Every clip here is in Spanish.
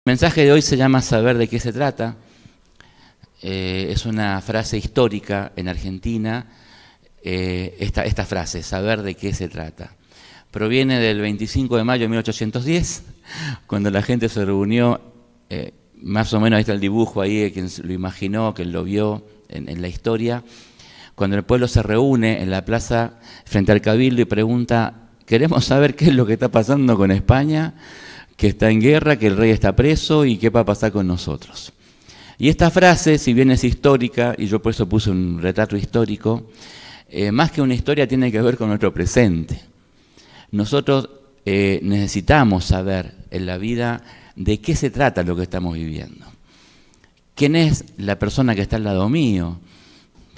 El mensaje de hoy se llama Saber de qué se trata. Es una frase histórica en Argentina. Esta frase, saber de qué se trata. Proviene del 25 de mayo de 1810, cuando la gente se reunió, más o menos ahí está el dibujo ahí, quien lo imaginó, quien lo vio en la historia, cuando el pueblo se reúne en la plaza frente al Cabildo y pregunta, queremos saber qué es lo que está pasando con España, que está en guerra, que el rey está preso y qué va a pasar con nosotros. Y esta frase, si bien es histórica, y yo por eso puse un retrato histórico, más que una historia tiene que ver con nuestro presente. Nosotros necesitamos saber en la vida de qué se trata lo que estamos viviendo. ¿Quién es la persona que está al lado mío?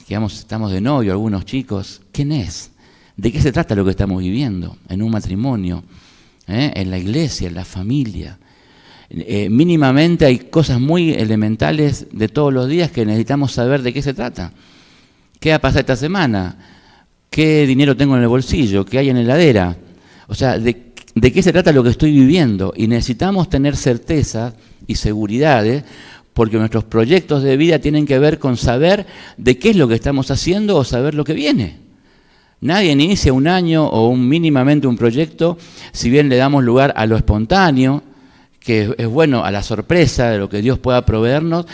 Digamos, estamos de novio, algunos chicos. ¿Quién es? ¿De qué se trata lo que estamos viviendo en un matrimonio? En la iglesia, en la familia. Mínimamente hay cosas muy elementales de todos los días que necesitamos saber de qué se trata. ¿Qué va a pasar esta semana? ¿Qué dinero tengo en el bolsillo? ¿Qué hay en la heladera? O sea, ¿de qué se trata lo que estoy viviendo? Y necesitamos tener certeza y seguridades porque nuestros proyectos de vida tienen que ver con saber de qué es lo que estamos haciendo o saber lo que viene. Nadie inicia un año o mínimamente un proyecto, si bien le damos lugar a lo espontáneo, que es bueno, a la sorpresa de lo que Dios pueda proveernos,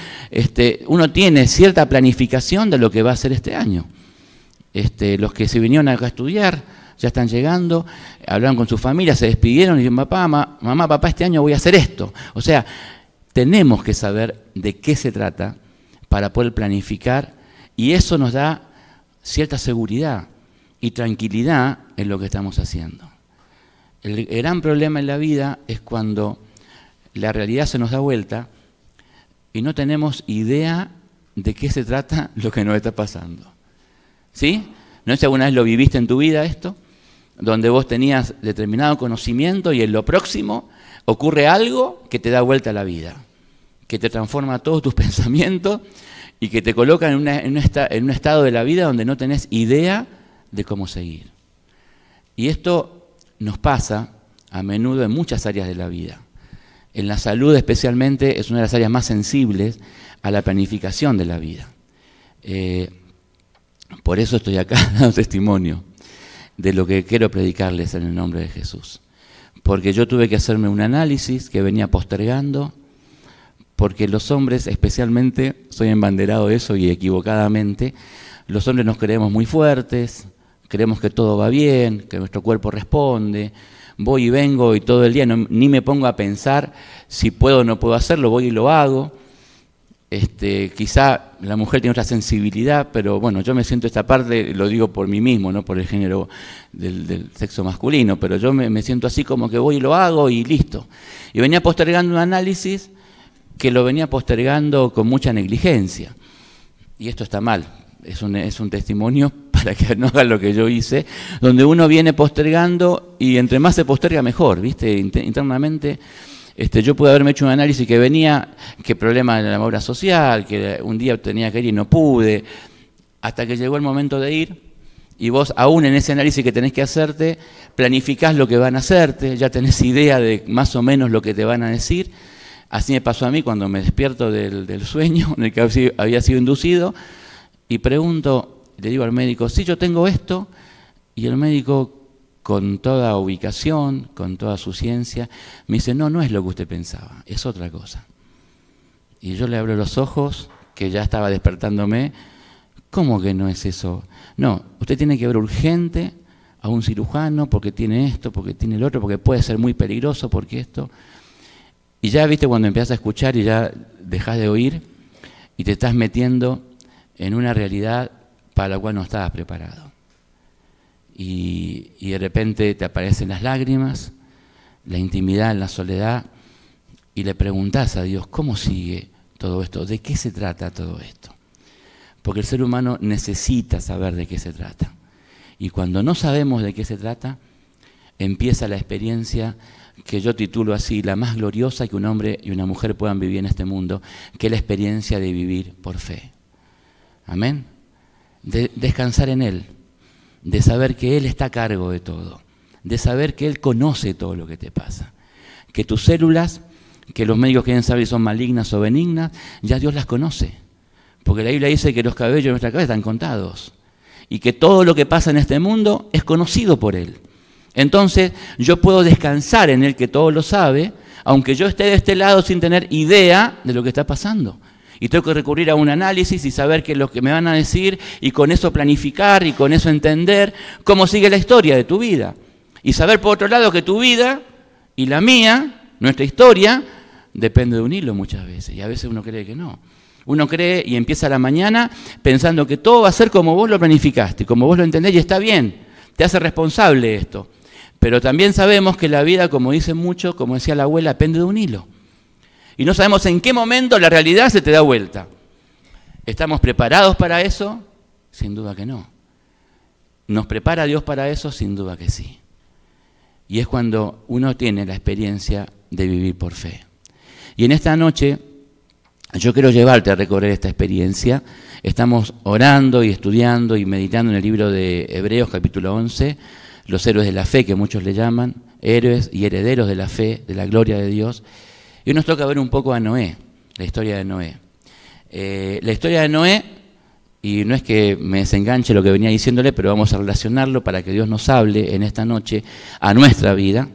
uno tiene cierta planificación de lo que va a hacer este año. Los que se vinieron acá a estudiar ya están llegando, hablaron con su familia, se despidieron y dijeron, mamá, papá, este año voy a hacer esto. O sea, tenemos que saber de qué se trata para poder planificar y eso nos da cierta seguridad y tranquilidad en lo que estamos haciendo. El gran problema en la vida es cuando la realidad se nos da vuelta y no tenemos idea de qué se trata lo que nos está pasando. ¿Sí? ¿No sé si alguna vez lo viviste en tu vida esto? Donde vos tenías determinado conocimiento y en lo próximo ocurre algo que te da vuelta a la vida, que te transforma todos tus pensamientos y que te coloca en un estado de la vida donde no tenés idea de cómo seguir. Y esto nos pasa a menudo en muchas áreas de la vida. En la salud especialmente es una de las áreas más sensibles a la planificación de la vida. Por eso estoy acá dando testimonio de lo que quiero predicarles en el nombre de Jesús. Porque yo tuve que hacerme un análisis que venía postergando, porque los hombres especialmente, soy embanderado de eso y equivocadamente, los hombres nos creemos muy fuertes, creemos que todo va bien, que nuestro cuerpo responde, voy y vengo y todo el día ni me pongo a pensar si puedo o no puedo hacerlo, voy y lo hago. Quizá la mujer tiene otra sensibilidad, pero bueno, yo me siento esta parte, lo digo por mí mismo, no por el género del sexo masculino, pero yo me siento así como que voy y lo hago y listo. Y venía postergando un análisis que lo venía postergando con mucha negligencia. Y esto está mal, es un testimonio para que no hagan lo que yo hice, donde uno viene postergando y entre más se posterga mejor, ¿viste? Internamente. Yo pude haberme hecho un análisis que venía, que problema de la obra social, que un día tenía que ir y no pude, hasta que llegó el momento de ir, y vos aún en ese análisis que tenés que hacerte, planificás lo que van a hacerte, ya tenés idea de más o menos lo que te van a decir. Así me pasó a mí cuando me despierto del sueño en el que había sido inducido, y pregunto, le digo al médico, sí, yo tengo esto, y el médico, con toda ubicación, con toda su ciencia, me dice, no es lo que usted pensaba, es otra cosa. Y yo le abro los ojos, que ya estaba despertándome, ¿cómo que no es eso? No, usted tiene que ver urgente a un cirujano porque tiene esto, porque tiene el otro, porque puede ser muy peligroso, porque esto. Y ya, viste, cuando empiezas a escuchar y ya dejas de oír y te estás metiendo en una realidad para la cual no estabas preparado. Y de repente te aparecen las lágrimas, la intimidad, la soledad, y le preguntás a Dios, ¿cómo sigue todo esto? ¿De qué se trata todo esto? Porque el ser humano necesita saber de qué se trata. Y cuando no sabemos de qué se trata, empieza la experiencia que yo titulo así, la más gloriosa que un hombre y una mujer puedan vivir en este mundo, que es la experiencia de vivir por fe. Amén. De descansar en Él. De saber que Él está a cargo de todo, de saber que Él conoce todo lo que te pasa, que tus células que los médicos quieren saber si son malignas o benignas, ya Dios las conoce. Porque la Biblia dice que los cabellos de nuestra cabeza están contados. Y que todo lo que pasa en este mundo es conocido por Él. Entonces yo puedo descansar en Él, que todo lo sabe, aunque yo esté de este lado sin tener idea de lo que está pasando. Y tengo que recurrir a un análisis y saber qué es lo que me van a decir, y con eso planificar, y con eso entender cómo sigue la historia de tu vida. Y saber, por otro lado, que tu vida y la mía, nuestra historia, depende de un hilo muchas veces. Y a veces uno cree que no. Uno cree y empieza la mañana pensando que todo va a ser como vos lo planificaste, como vos lo entendés, y está bien, te hace responsable esto. Pero también sabemos que la vida, como dicen muchos, como decía la abuela, depende de un hilo. Y no sabemos en qué momento la realidad se te da vuelta. ¿Estamos preparados para eso? Sin duda que no. ¿Nos prepara Dios para eso? Sin duda que sí. Y es cuando uno tiene la experiencia de vivir por fe. Y en esta noche yo quiero llevarte a recorrer esta experiencia. Estamos orando y estudiando y meditando en el libro de Hebreos, capítulo 11, los héroes de la fe, que muchos le llaman, héroes y herederos de la fe, de la gloria de Dios. Y hoy nos toca ver un poco a Noé, la historia de Noé. La historia de Noé, y no es que me desenganche lo que venía diciéndole, pero vamos a relacionarlo para que Dios nos hable en esta noche a nuestra vida,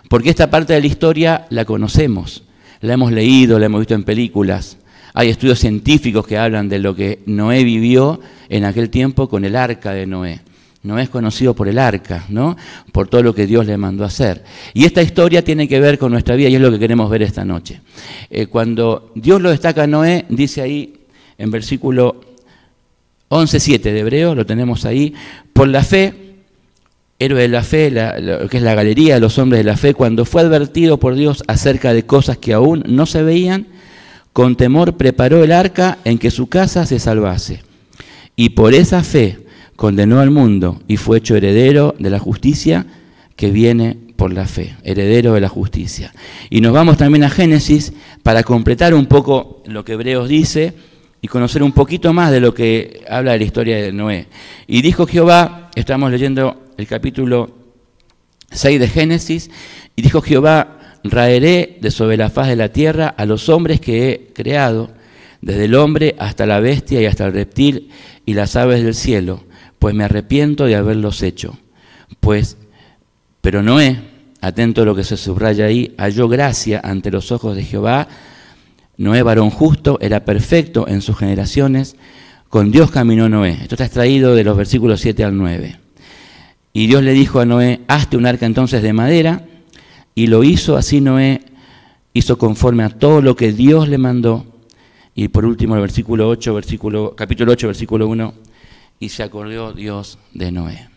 porque esta parte de la historia la conocemos, la hemos leído, la hemos visto en películas. Hay estudios científicos que hablan de lo que Noé vivió en aquel tiempo con el arca de Noé. Noé es conocido por el arca, ¿no? Por todo lo que Dios le mandó a hacer. Y esta historia tiene que ver con nuestra vida y es lo que queremos ver esta noche. Cuando Dios lo destaca a Noé, dice ahí en versículo 11:7 de Hebreos, lo tenemos ahí, por la fe, héroe de la fe, lo que es la galería de los hombres de la fe, cuando fue advertido por Dios acerca de cosas que aún no se veían, con temor preparó el arca en que su casa se salvase. Y por esa fe condenó al mundo y fue hecho heredero de la justicia que viene por la fe, heredero de la justicia. Y nos vamos también a Génesis para completar un poco lo que Hebreos dice y conocer un poquito más de lo que habla de la historia de Noé. Y dijo Jehová, estamos leyendo el capítulo 6 de Génesis, y dijo Jehová, raeré de sobre la faz de la tierra a los hombres que he creado, desde el hombre hasta la bestia y hasta el reptil y las aves del cielo, pues me arrepiento de haberlos hecho. Pero Noé, atento a lo que se subraya ahí, halló gracia ante los ojos de Jehová. Noé, varón justo, era perfecto en sus generaciones, con Dios caminó Noé. Esto está extraído de los versículos 7 al 9. Y Dios le dijo a Noé, hazte un arca entonces de madera, y lo hizo. Así Noé hizo conforme a todo lo que Dios le mandó. Y por último el versículo 8, capítulo 8, versículo 1, y se acordó Dios de Noé.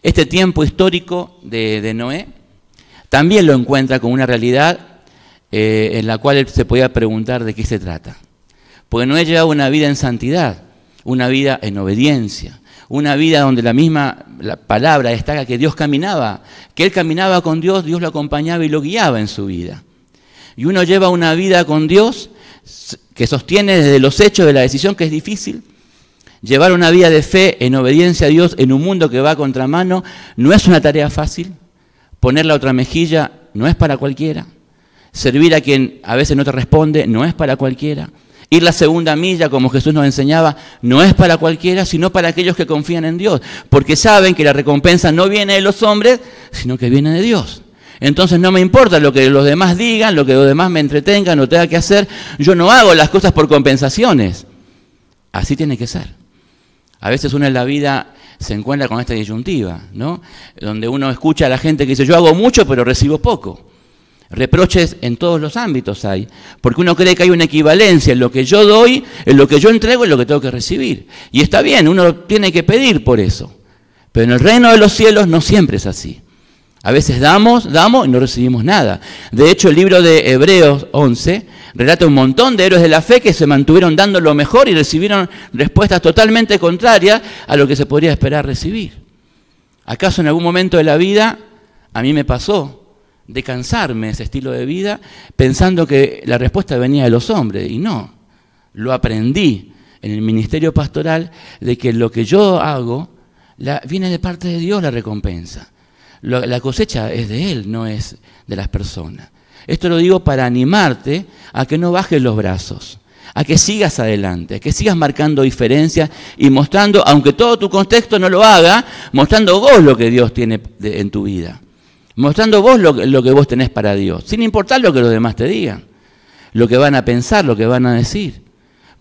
Este tiempo histórico de Noé también lo encuentra con una realidad en la cual él se podía preguntar de qué se trata. Porque Noé llevaba una vida en santidad, una vida en obediencia, una vida donde la palabra destaca que Dios caminaba, que él caminaba con Dios, Dios lo acompañaba y lo guiaba en su vida. Y uno lleva una vida con Dios que sostiene desde los hechos de la decisión, que es difícil. Llevar una vida de fe en obediencia a Dios en un mundo que va a contramano no es una tarea fácil. Poner la otra mejilla no es para cualquiera. Servir a quien a veces no te responde no es para cualquiera. Ir la segunda milla, como Jesús nos enseñaba, no es para cualquiera, sino para aquellos que confían en Dios, porque saben que la recompensa no viene de los hombres, sino que viene de Dios. Entonces no me importa lo que los demás digan, lo que los demás me entretengan o tenga que hacer, yo no hago las cosas por compensaciones. Así tiene que ser. A veces uno en la vida se encuentra con esta disyuntiva, ¿no? Donde uno escucha a la gente que dice, yo hago mucho pero recibo poco. Reproches en todos los ámbitos hay, porque uno cree que hay una equivalencia en lo que yo doy, en lo que yo entrego y en lo que tengo que recibir. Y está bien, uno tiene que pedir por eso. Pero en el reino de los cielos no siempre es así. A veces damos y no recibimos nada. De hecho, el libro de Hebreos 11 relata un montón de héroes de la fe que se mantuvieron dando lo mejor y recibieron respuestas totalmente contrarias a lo que se podría esperar recibir. ¿Acaso en algún momento de la vida a mí me pasó de cansarme de ese estilo de vida pensando que la respuesta venía de los hombres? Y no, lo aprendí en el ministerio pastoral de que lo que yo hago viene de parte de Dios la recompensa. La cosecha es de Él, no es de las personas. Esto lo digo para animarte a que no bajes los brazos, a que sigas adelante, a que sigas marcando diferencias y mostrando, aunque todo tu contexto no lo haga, mostrando vos lo que Dios tiene en tu vida. Mostrando vos lo que vos tenés para Dios, sin importar lo que los demás te digan, lo que van a pensar, lo que van a decir.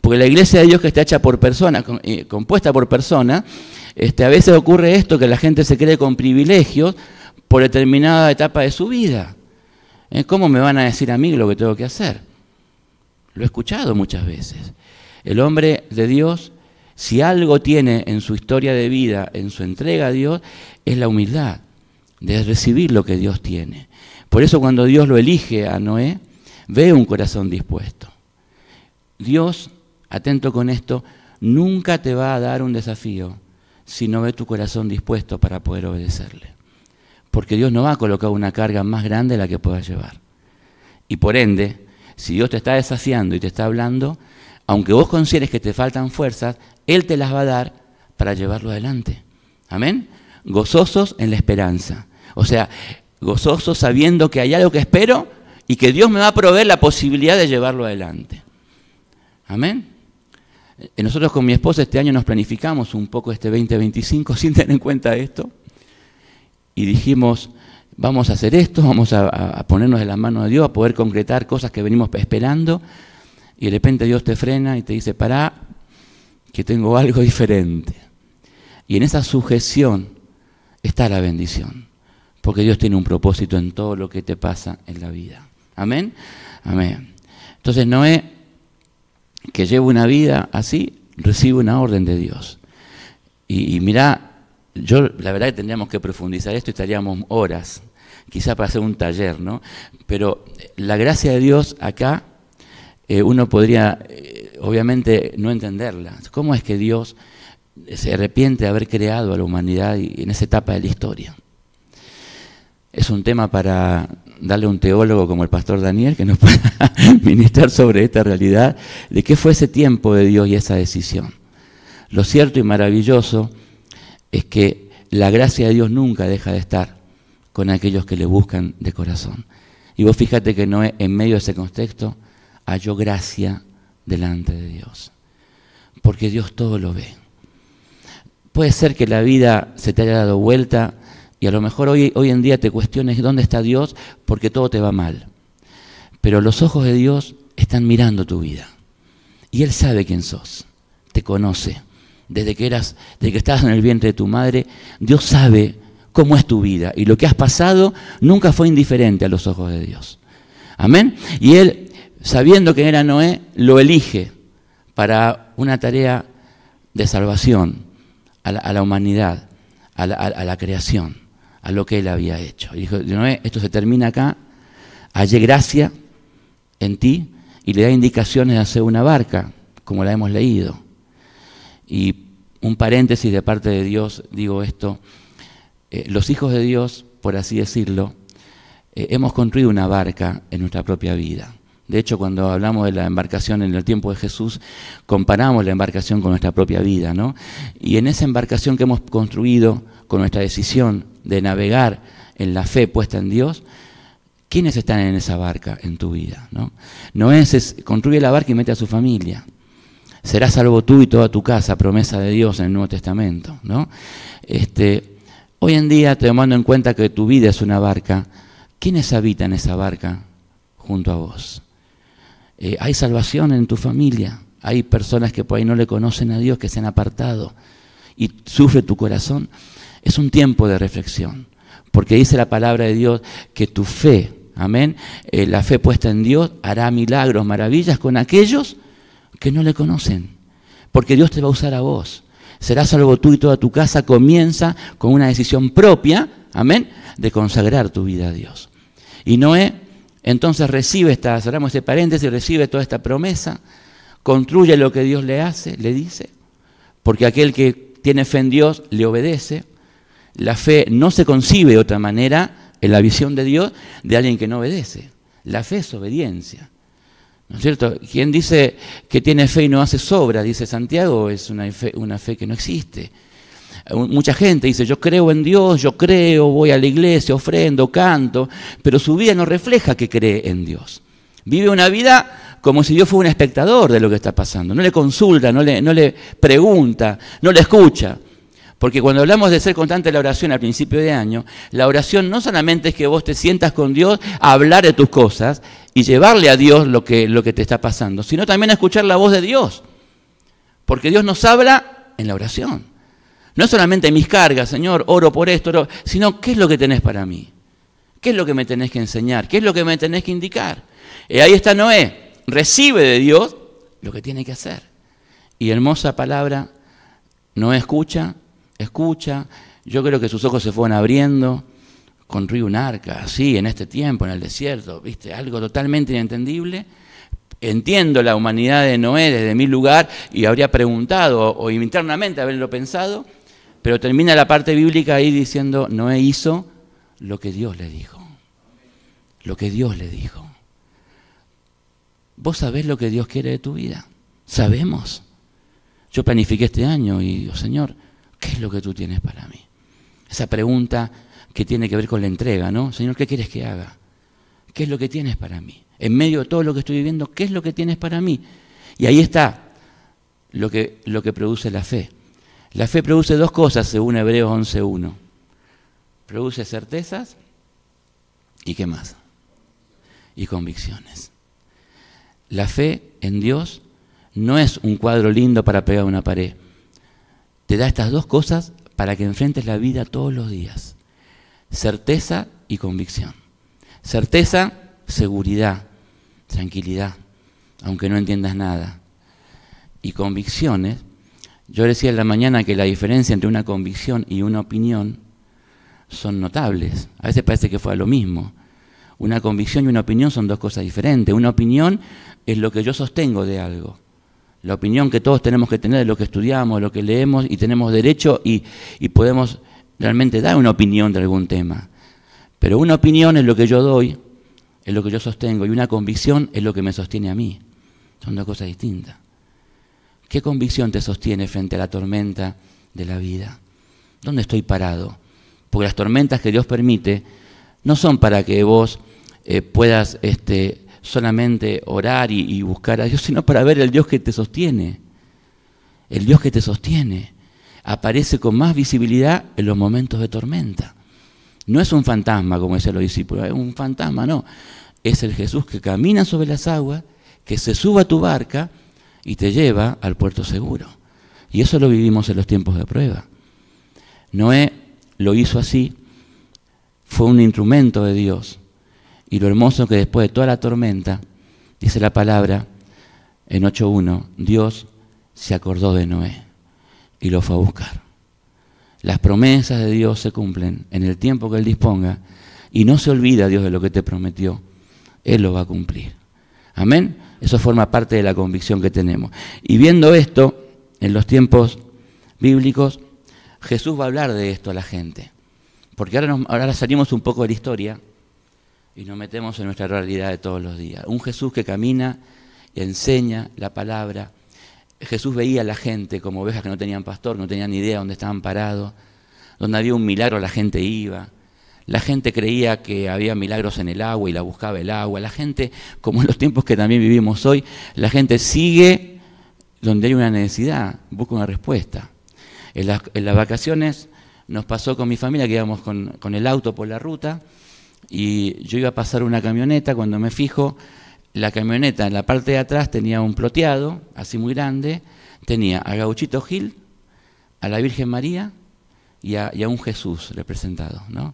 Porque la iglesia de Dios que está hecha por personas, compuesta por personas, a veces ocurre esto, que la gente se cree con privilegios por determinada etapa de su vida. ¿Cómo me van a decir a mí lo que tengo que hacer? Lo he escuchado muchas veces. El hombre de Dios, si algo tiene en su historia de vida, en su entrega a Dios, es la humildad de recibir lo que Dios tiene. Por eso cuando Dios lo elige a Noé, ve un corazón dispuesto. Dios, atento con esto, nunca te va a dar un desafío si no ve tu corazón dispuesto para poder obedecerle. Porque Dios no va a colocar una carga más grande de la que puedas llevar. Y por ende, si Dios te está desafiando y te está hablando, aunque vos consideres que te faltan fuerzas, Él te las va a dar para llevarlo adelante. ¿Amén? Gozosos en la esperanza. O sea, gozosos sabiendo que hay algo que espero y que Dios me va a proveer la posibilidad de llevarlo adelante. ¿Amén? Nosotros con mi esposa este año nos planificamos un poco este 2025 sin tener en cuenta esto. Y dijimos, vamos a hacer esto, vamos a ponernos de la mano de Dios, a poder concretar cosas que venimos esperando. Y de repente Dios te frena y te dice, pará, que tengo algo diferente. Y en esa sujeción está la bendición. Porque Dios tiene un propósito en todo lo que te pasa en la vida. ¿Amén? Amén. Entonces Noé, que lleva una vida así, recibe una orden de Dios. Y mirá, la verdad que tendríamos que profundizar esto y estaríamos horas, quizá para hacer un taller, ¿no? Pero la gracia de Dios acá, uno podría, obviamente, no entenderla. ¿Cómo es que Dios se arrepiente de haber creado a la humanidad y en esa etapa de la historia? Es un tema para darle a un teólogo como el pastor Daniel que nos pueda ministrar sobre esta realidad de qué fue ese tiempo de Dios y esa decisión. Lo cierto y maravilloso es que la gracia de Dios nunca deja de estar con aquellos que le buscan de corazón. Y vos fíjate que Noé, en medio de ese contexto, halló gracia delante de Dios. Porque Dios todo lo ve. Puede ser que la vida se te haya dado vuelta y a lo mejor hoy en día te cuestiones dónde está Dios porque todo te va mal. Pero los ojos de Dios están mirando tu vida. Y Él sabe quién sos, te conoce. Desde que estabas en el vientre de tu madre, Dios sabe cómo es tu vida. Y lo que has pasado nunca fue indiferente a los ojos de Dios. Amén. Y Él, sabiendo que era Noé, lo elige para una tarea de salvación a la humanidad, a la creación, a lo que Él había hecho. Y dijo, Noé, esto se termina acá, hallé gracia en ti, y le da indicaciones de hacer una barca, como la hemos leído. Y un paréntesis de parte de Dios, digo esto, los hijos de Dios, por así decirlo, hemos construido una barca en nuestra propia vida. De hecho, cuando hablamos de la embarcación en el tiempo de Jesús, comparamos la embarcación con nuestra propia vida, ¿no? Y en esa embarcación que hemos construido con nuestra decisión de navegar en la fe puesta en Dios, ¿quiénes están en esa barca en tu vida, no? Noé construye la barca y mete a su familia. Serás salvo tú y toda tu casa, promesa de Dios en el Nuevo Testamento, ¿no? Hoy en día, tomando en cuenta que tu vida es una barca, ¿quiénes habitan esa barca junto a vos? ¿Hay salvación en tu familia? ¿Hay personas que por ahí no le conocen a Dios, que se han apartado y sufre tu corazón? Es un tiempo de reflexión, porque dice la palabra de Dios que tu fe, amén, la fe puesta en Dios hará milagros, maravillas con aquellos que no le conocen, porque Dios te va a usar a vos. Serás salvo tú y toda tu casa. Comienza con una decisión propia, amén, de consagrar tu vida a Dios. Y Noé entonces recibe cerramos este paréntesis, recibe toda esta promesa, construye lo que Dios le dice, porque aquel que tiene fe en Dios le obedece. La fe no se concibe de otra manera en la visión de Dios de alguien que no obedece. La fe es obediencia. ¿No es cierto? Quien dice que tiene fe y no hace sobra, dice Santiago, es una fe que no existe. Mucha gente dice, yo creo en Dios, yo creo, voy a la iglesia, ofrendo, canto, pero su vida no refleja que cree en Dios. Vive una vida como si Dios fuera un espectador de lo que está pasando. No le consulta, no le pregunta, no le escucha. Porque cuando hablamos de ser constante en la oración al principio de año, la oración no solamente es que vos te sientas con Dios a hablar de tus cosas y llevarle a Dios lo que te está pasando, sino también a escuchar la voz de Dios. Porque Dios nos habla en la oración. No es solamente mis cargas, Señor, oro por esto, sino ¿qué es lo que tenés para mí? ¿Qué es lo que me tenés que enseñar? ¿Qué es lo que me tenés que indicar? Ahí está Noé, recibe de Dios lo que tiene que hacer. Y hermosa palabra, Noé escucha, yo creo que sus ojos se fueron abriendo, construí un arca, así, en este tiempo, en el desierto, ¿viste? Algo totalmente inentendible. Entiendo la humanidad de Noé desde mi lugar y habría preguntado o internamente haberlo pensado, pero termina la parte bíblica ahí diciendo, Noé hizo lo que Dios le dijo. Lo que Dios le dijo. ¿Vos sabés lo que Dios quiere de tu vida? ¿Sabemos? Yo planifiqué este año y digo, Señor, ¿qué es lo que tú tienes para mí? Esa pregunta que tiene que ver con la entrega, ¿no? Señor, ¿qué quieres que haga? ¿Qué es lo que tienes para mí? En medio de todo lo que estoy viviendo, ¿qué es lo que tienes para mí? Y ahí está lo que produce la fe. La fe produce dos cosas, según Hebreos 11:1. Produce certezas y ¿qué más? Y convicciones. La fe en Dios no es un cuadro lindo para pegar a una pared. Te da estas dos cosas para que enfrentes la vida todos los días. Certeza y convicción. Certeza, seguridad, tranquilidad, aunque no entiendas nada. Y convicciones, yo decía en la mañana que la diferencia entre una convicción y una opinión son notables. A veces parece que fue lo mismo. Una convicción y una opinión son dos cosas diferentes. Una opinión es lo que yo sostengo de algo. La opinión que todos tenemos que tener de lo que estudiamos, de lo que leemos, y tenemos derecho y podemos realmente dar una opinión de algún tema. Pero una opinión es lo que yo doy, es lo que yo sostengo, y una convicción es lo que me sostiene a mí. Son dos cosas distintas. ¿Qué convicción te sostiene frente a la tormenta de la vida? ¿Dónde estoy parado? Porque las tormentas que Dios permite no son para que vos puedas solamente orar y buscar a Dios, sino para ver el Dios que te sostiene. El Dios que te sostiene aparece con más visibilidad en los momentos de tormenta. No es un fantasma, como decían los discípulos, es un fantasma, no. Es el Jesús que camina sobre las aguas, que se sube a tu barca y te lleva al puerto seguro. Y eso lo vivimos en los tiempos de prueba. Noé lo hizo así, fue un instrumento de Dios. Y lo hermoso que después de toda la tormenta, dice la palabra en 8:1, Dios se acordó de Noé y lo fue a buscar. Las promesas de Dios se cumplen en el tiempo que Él disponga y no se olvida Dios de lo que te prometió. Él lo va a cumplir. Amén. Eso forma parte de la convicción que tenemos. Y viendo esto, en los tiempos bíblicos, Jesús va a hablar de esto a la gente. Porque ahora salimos un poco de la historia y nos metemos en nuestra realidad de todos los días. Un Jesús que camina y enseña la palabra. Jesús veía a la gente como ovejas que no tenían pastor, no tenían ni idea dónde estaban parados. Donde había un milagro la gente iba. La gente creía que había milagros en el agua y la buscaba el agua. La gente, como en los tiempos que también vivimos hoy, la gente sigue donde hay una necesidad, busca una respuesta. En las vacaciones nos pasó con mi familia que íbamos con el auto por la ruta y yo iba a pasar una camioneta. Cuando me fijo, la camioneta en la parte de atrás tenía un ploteado, así muy grande, tenía a Gauchito Gil, a la Virgen María y a un Jesús representado, ¿no?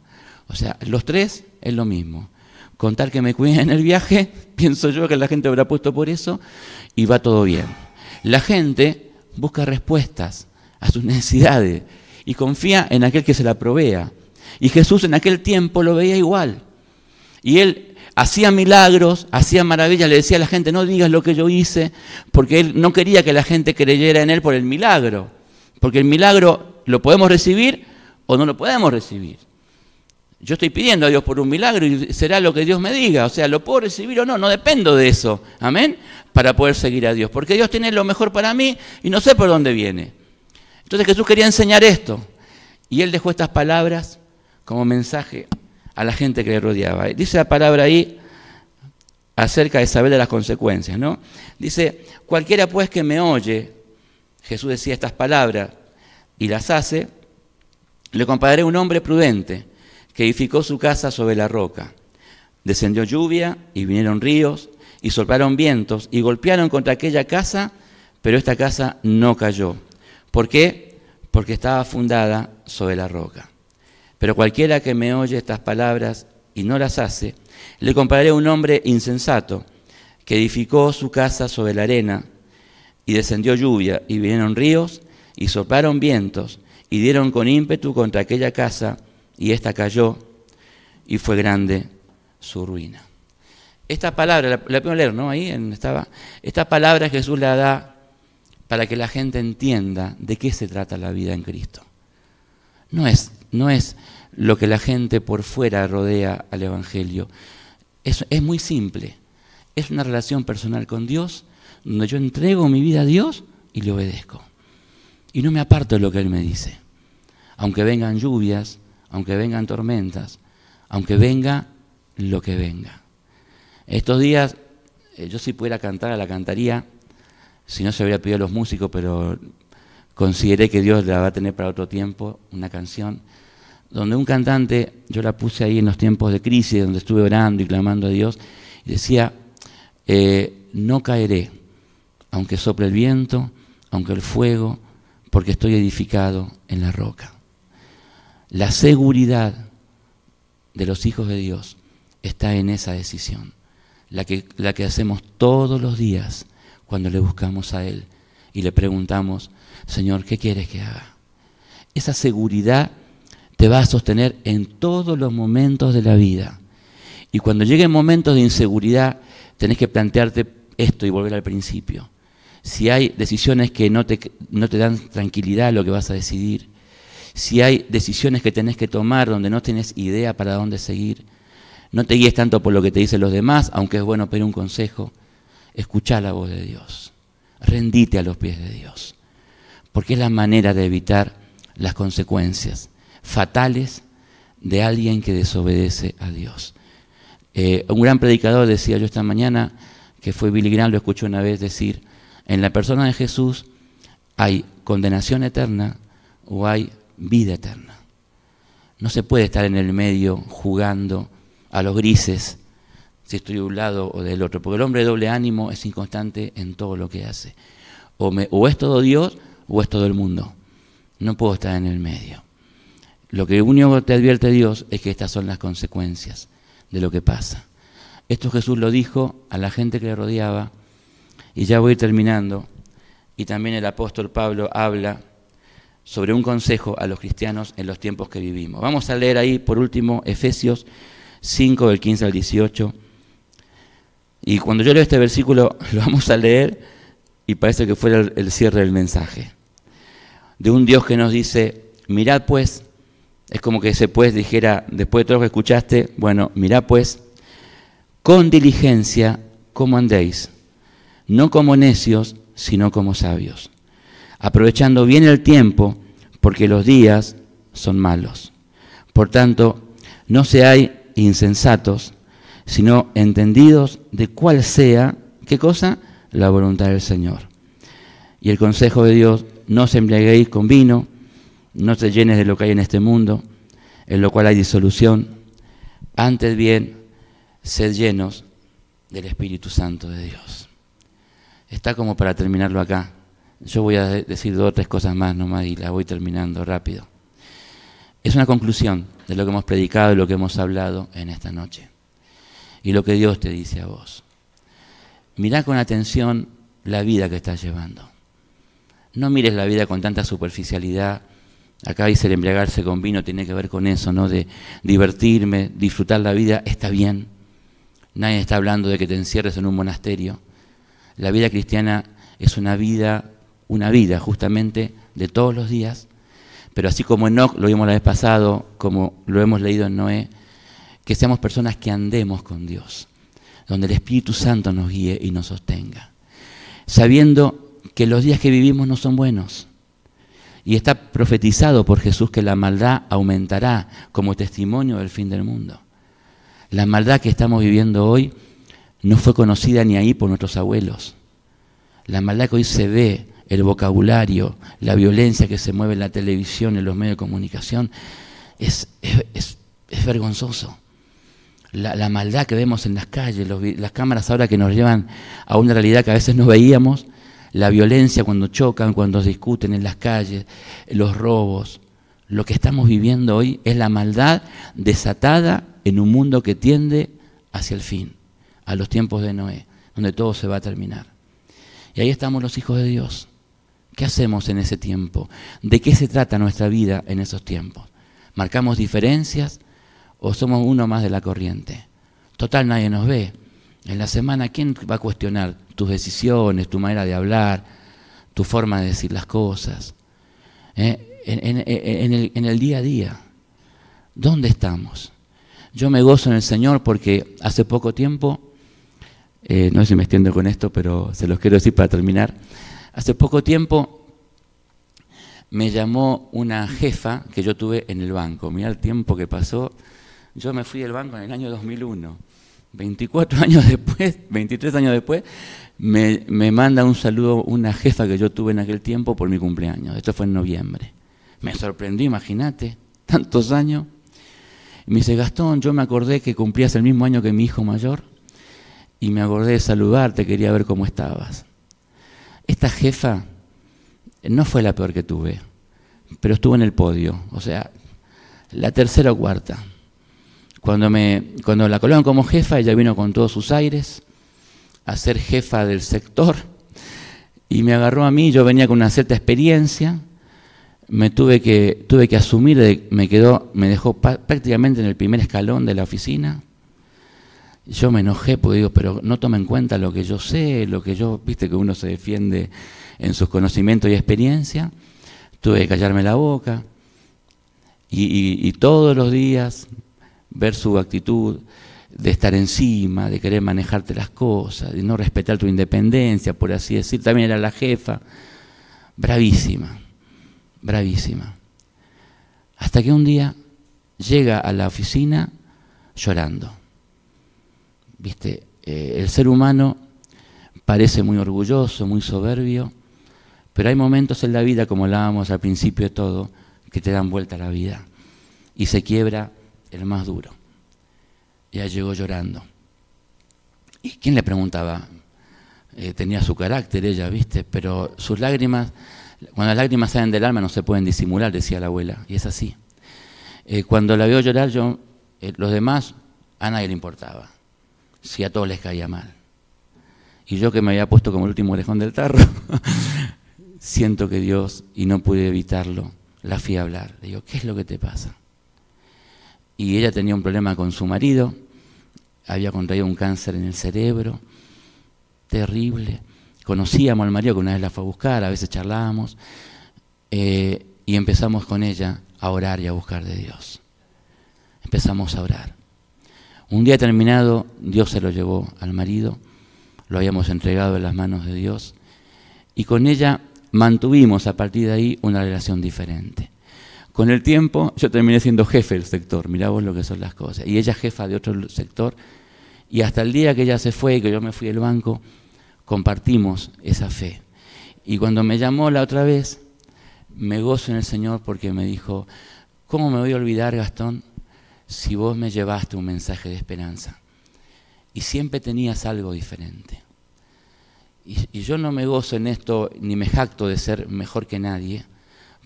O sea, los tres es lo mismo. Contar que me cuiden en el viaje, pienso yo que la gente habrá puesto por eso, y va todo bien. La gente busca respuestas a sus necesidades y confía en aquel que se la provea. Y Jesús en aquel tiempo lo veía igual. Y Él hacía milagros, hacía maravillas, le decía a la gente, no digas lo que yo hice, porque Él no quería que la gente creyera en Él por el milagro. Porque el milagro lo podemos recibir o no lo podemos recibir. Yo estoy pidiendo a Dios por un milagro y será lo que Dios me diga. O sea, ¿lo puedo recibir o no? No dependo de eso. Amén. Para poder seguir a Dios. Porque Dios tiene lo mejor para mí y no sé por dónde viene. Entonces Jesús quería enseñar esto. Y él dejó estas palabras como mensaje a la gente que le rodeaba. Dice la palabra ahí acerca de saber de las consecuencias, ¿no? Dice, cualquiera pues que me oye, Jesús decía estas palabras y las hace, le compararé a un hombre prudente que edificó su casa sobre la roca. Descendió lluvia y vinieron ríos y soplaron vientos y golpearon contra aquella casa, pero esta casa no cayó. ¿Por qué? Porque estaba fundada sobre la roca. Pero cualquiera que me oye estas palabras y no las hace, le compararé a un hombre insensato que edificó su casa sobre la arena y descendió lluvia y vinieron ríos y soplaron vientos y dieron con ímpetu contra aquella casa y ésta cayó y fue grande su ruina. Esta palabra, la podemos leer, ¿no? Ahí estaba. Esta palabra Jesús la da para que la gente entienda de qué se trata la vida en Cristo. No es lo que la gente por fuera rodea al Evangelio. Es muy simple. Es una relación personal con Dios, donde yo entrego mi vida a Dios y le obedezco. Y no me aparto de lo que Él me dice. Aunque vengan lluvias, aunque vengan tormentas, aunque venga lo que venga. Estos días, yo si pudiera cantar, la cantaría, si no se habría pedido a los músicos, pero consideré que Dios la va a tener para otro tiempo, una canción, donde un cantante, yo la puse ahí en los tiempos de crisis, donde estuve orando y clamando a Dios, y decía, no caeré, aunque sople el viento, aunque el fuego, porque estoy edificado en la roca. La seguridad de los hijos de Dios está en esa decisión, la que hacemos todos los días cuando le buscamos a Él y le preguntamos, Señor, ¿qué quieres que haga? Esa seguridad te va a sostener en todos los momentos de la vida. Y cuando lleguen momentos de inseguridad, tenés que plantearte esto y volver al principio. Si hay decisiones que no te dan tranquilidad a lo que vas a decidir, si hay decisiones que tenés que tomar donde no tenés idea para dónde seguir, no te guíes tanto por lo que te dicen los demás, aunque es bueno pedir un consejo, escuchá la voz de Dios, rendite a los pies de Dios, porque es la manera de evitar las consecuencias fatales de alguien que desobedece a Dios. Un gran predicador decía yo esta mañana, que fue Billy Graham, lo escuché una vez decir, en la persona de Jesús hay condenación eterna o hay vida eterna. No se puede estar en el medio jugando a los grises, si estoy de un lado o del otro, porque el hombre de doble ánimo es inconstante en todo lo que hace. O es todo Dios o es todo el mundo. No puedo estar en el medio. Lo que único te advierte Dios es que estas son las consecuencias de lo que pasa. Esto Jesús lo dijo a la gente que le rodeaba, y ya voy terminando, y también el apóstol Pablo habla sobre un consejo a los cristianos en los tiempos que vivimos. Vamos a leer ahí, por último, Efesios 5, del 15 al 18. Y cuando yo leo este versículo, lo vamos a leer y parece que fuera el cierre del mensaje. De un Dios que nos dice, mirad pues, es como que ese pues dijera, después de todo lo que escuchaste, bueno, mirad pues, con diligencia cómo andéis, no como necios, sino como sabios, aprovechando bien el tiempo, porque los días son malos. Por tanto, no seáis insensatos, sino entendidos de cuál sea, ¿qué cosa? La voluntad del Señor. Y el consejo de Dios, no os embriaguéis con vino, no te llenes de lo que hay en este mundo, en lo cual hay disolución, antes bien, sed llenos del Espíritu Santo de Dios. Está como para terminarlo acá. Yo voy a decir 2 o 3 cosas más nomás y la voy terminando rápido. Es una conclusión de lo que hemos predicado y lo que hemos hablado en esta noche. Y lo que Dios te dice a vos. Mirá con atención la vida que estás llevando. No mires la vida con tanta superficialidad. Acá dice el embriagarse con vino, tiene que ver con eso, ¿no? De divertirme, disfrutar la vida, está bien. Nadie está hablando de que te encierres en un monasterio. La vida cristiana es una vida justamente de todos los días, pero así como Enoc, lo vimos la vez pasado, como lo hemos leído en Noé, que seamos personas que andemos con Dios, donde el Espíritu Santo nos guíe y nos sostenga, sabiendo que los días que vivimos no son buenos Y está profetizado por Jesús que la maldad aumentará como testimonio del fin del mundo. La maldad que estamos viviendo hoy no fue conocida ni ahí por nuestros abuelos. La maldad que hoy se ve, el vocabulario, la violencia que se mueve en la televisión, en los medios de comunicación, es vergonzoso. La maldad que vemos en las calles, las cámaras ahora que nos llevan a una realidad que a veces no veíamos, la violencia cuando chocan, cuando discuten en las calles, los robos. Lo que estamos viviendo hoy es la maldad desatada en un mundo que tiende hacia el fin, a los tiempos de Noé, donde todo se va a terminar. Y ahí estamos los hijos de Dios. ¿Qué hacemos en ese tiempo? ¿De qué se trata nuestra vida en esos tiempos? ¿Marcamos diferencias o somos uno más de la corriente? Total, nadie nos ve. En la semana, ¿quién va a cuestionar tus decisiones, tu manera de hablar, tu forma de decir las cosas? En el día a día, ¿dónde estamos? Yo me gozo en el Señor porque hace poco tiempo, no sé si me extiendo con esto, pero se los quiero decir para terminar. Hace poco tiempo me llamó una jefa que yo tuve en el banco. Mirá el tiempo que pasó. Yo me fui del banco en el año 2001. 24 años después, 23 años después, me manda un saludo una jefa que yo tuve en aquel tiempo por mi cumpleaños. Esto fue en noviembre. Me sorprendí, imagínate, tantos años. Y me dice, Gastón, yo me acordé que cumplías el mismo año que mi hijo mayor y me acordé de saludarte, quería ver cómo estabas. Esta jefa no fue la peor que tuve, pero estuvo en el podio, o sea, la tercera o cuarta. Cuando la colocaron como jefa, ella vino con todos sus aires a ser jefa del sector y me agarró a mí. Yo venía con una cierta experiencia, tuve que asumir, me dejó prácticamente en el primer escalón de la oficina. Yo me enojé porque digo, pero no toma en cuenta lo que yo sé, viste que uno se defiende en sus conocimientos y experiencia. Tuve que callarme la boca y todos los días ver su actitud de estar encima, de querer manejarte las cosas, de no respetar tu independencia, por así decir. También era la jefa, bravísima, bravísima. Hasta que un día llega a la oficina llorando. ¿Viste? El ser humano parece muy orgulloso, muy soberbio, pero hay momentos en la vida, como hablábamos al principio de todo, que te dan vuelta a la vida y se quiebra el más duro. Ella llegó llorando. ¿Y quién le preguntaba? Tenía su carácter ella, ¿viste? Pero sus lágrimas, cuando las lágrimas salen del alma no se pueden disimular, decía la abuela, y es así. Cuando la veo llorar, los demás, a nadie le importaba, si a todos les caía mal. Y yo que me había puesto como el último orejón del tarro, siento que Dios, y no pude evitarlo, la fui a hablar. Le digo, ¿qué es lo que te pasa? Y ella tenía un problema con su marido, había contraído un cáncer en el cerebro, terrible. Conocíamos al marido que una vez la fue a buscar, a veces charlábamos, y empezamos con ella a orar y a buscar de Dios. Empezamos a orar. Un día terminado, Dios se lo llevó al marido, lo habíamos entregado en las manos de Dios, y con ella mantuvimos a partir de ahí una relación diferente. Con el tiempo yo terminé siendo jefe del sector, mirá vos lo que son las cosas, y ella jefa de otro sector, y hasta el día que ella se fue y que yo me fui del banco, compartimos esa fe. Y cuando me llamó la otra vez, me gozo en el Señor porque me dijo, ¿cómo me voy a olvidar, Gastón, si vos me llevaste un mensaje de esperanza? Y siempre tenías algo diferente. Y yo no me gozo en esto, ni me jacto de ser mejor que nadie,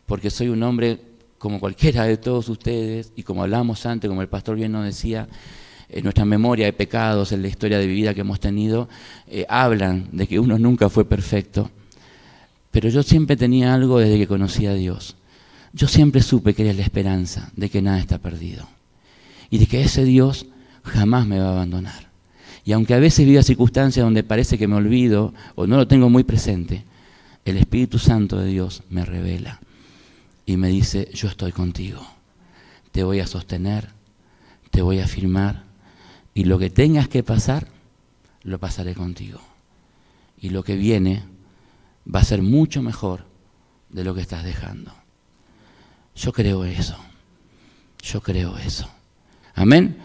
porque soy un hombre como cualquiera de todos ustedes, y como hablábamos antes, como el pastor bien nos decía, en nuestra memoria de pecados, en la historia de vida que hemos tenido, hablan de que uno nunca fue perfecto, pero yo siempre tenía algo desde que conocí a Dios. Yo siempre supe que era la esperanza de que nada está perdido, y de que ese Dios jamás me va a abandonar. Y aunque a veces viva circunstancias donde parece que me olvido, o no lo tengo muy presente, el Espíritu Santo de Dios me revela. Y me dice, yo estoy contigo, te voy a sostener, te voy a afirmar, y lo que tengas que pasar, lo pasaré contigo. Y lo que viene va a ser mucho mejor de lo que estás dejando. Yo creo eso. Yo creo eso. Amén.